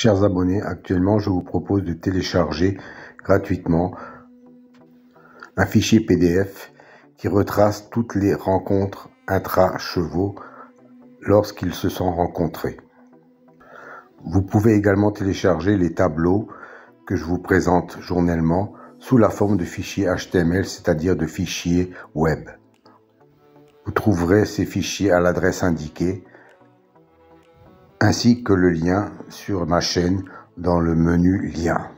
Chers abonnés, actuellement je vous propose de télécharger gratuitement un fichier PDF qui retrace toutes les rencontres intra-chevaux lorsqu'ils se sont rencontrés. Vous pouvez également télécharger les tableaux que je vous présente journellement sous la forme de fichiers HTML, c'est-à-dire de fichiers web. Vous trouverez ces fichiers à l'adresse indiquée, ainsi que le lien sur ma chaîne dans le menu Liens.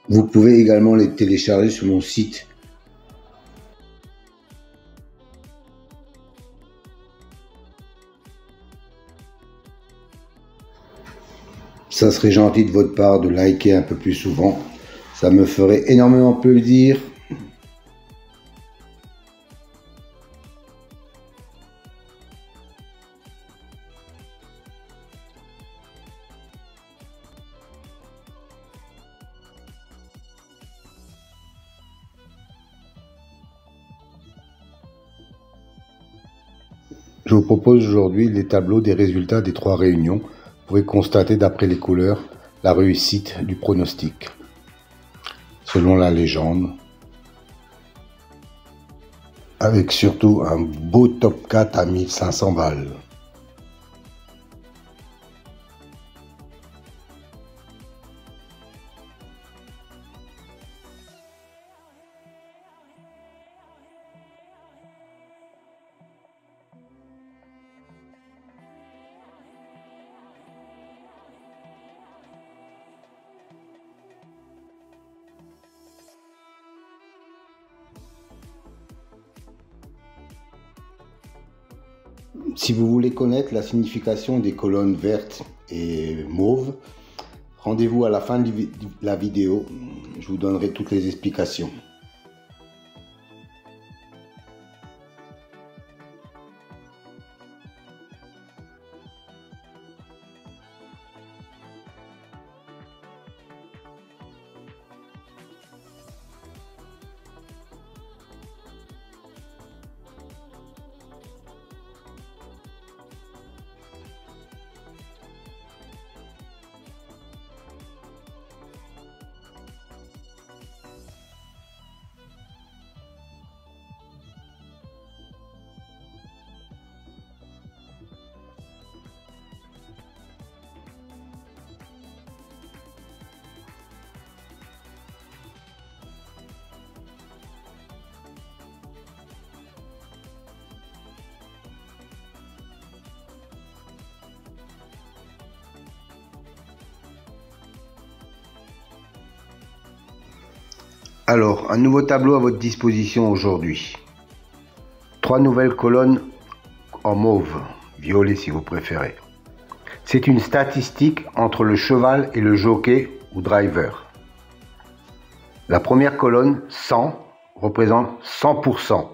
Vous pouvez également les télécharger sur mon site. Ça serait gentil de votre part de liker un peu plus souvent. Ça me ferait énormément plaisir. Je vous propose aujourd'hui les tableaux des résultats des 3 réunions. Vous pourrez constater d'après les couleurs la réussite du pronostic, selon la légende, avec surtout un beau top 4 à 1500 balles. Si vous voulez connaître la signification des colonnes vertes et mauves, rendez-vous à la fin de la vidéo, je vous donnerai toutes les explications. Alors, un nouveau tableau à votre disposition aujourd'hui. 3 nouvelles colonnes en mauve, violet si vous préférez. C'est une statistique entre le cheval et le jockey ou driver. La première colonne, 100, représente 100%.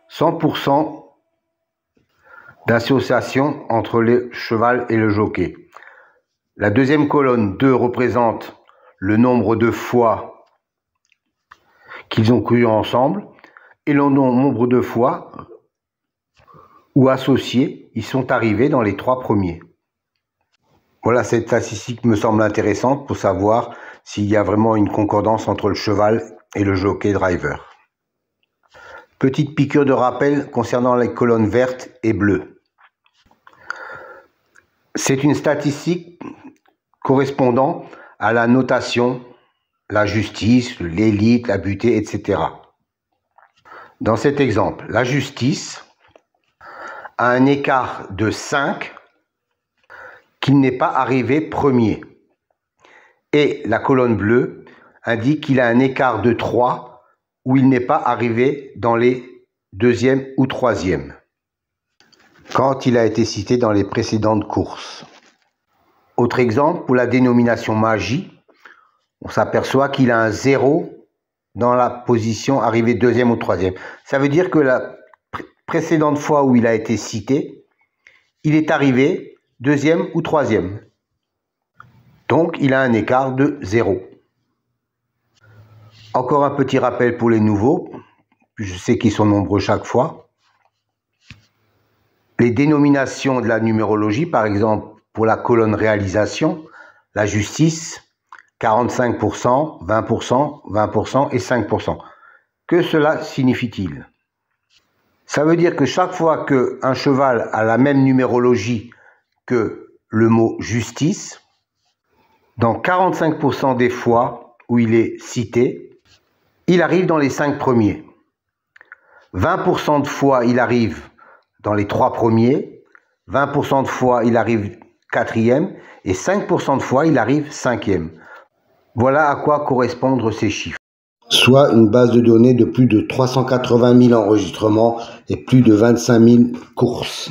100% d'association entre le cheval et le jockey. La deuxième colonne, 2, représente le nombre de fois qu'ils ont couru ensemble et le nombre de fois où associés ils sont arrivés dans les 3 premiers. Voilà, cette statistique me semble intéressante pour savoir s'il y a vraiment une concordance entre le cheval et le jockey driver. Petite piqûre de rappel concernant les colonnes vertes et bleues. C'est une statistique correspondant à la notation, la justice, l'élite, la butée, etc. Dans cet exemple, la justice a un écart de 5 qu'il n'est pas arrivé premier. Et la colonne bleue indique qu'il a un écart de 3 où il n'est pas arrivé dans les 2e ou 3e, quand il a été cité dans les précédentes courses. Autre exemple, pour la dénomination magie, on s'aperçoit qu'il a un 0 dans la position arrivée 2e ou 3e. Ça veut dire que la précédente fois où il a été cité, il est arrivé 2e ou 3e. Donc, il a un écart de 0. Encore un petit rappel pour les nouveaux. Je sais qu'ils sont nombreux chaque fois. Les dénominations de la numérologie, par exemple, pour la colonne réalisation, la justice, 45%, 20%, 20% et 5%. Que cela signifie-t-il? Ça veut dire que chaque fois qu'un cheval a la même numérologie que le mot justice, dans 45% des fois où il est cité, il arrive dans les 5 premiers. 20% de fois, il arrive dans les 3 premiers. 20% de fois, il arrive 4e. Et 5% de fois, il arrive 5e. Voilà à quoi correspondent ces chiffres. Soit une base de données de plus de 380 000 enregistrements et plus de 25 000 courses.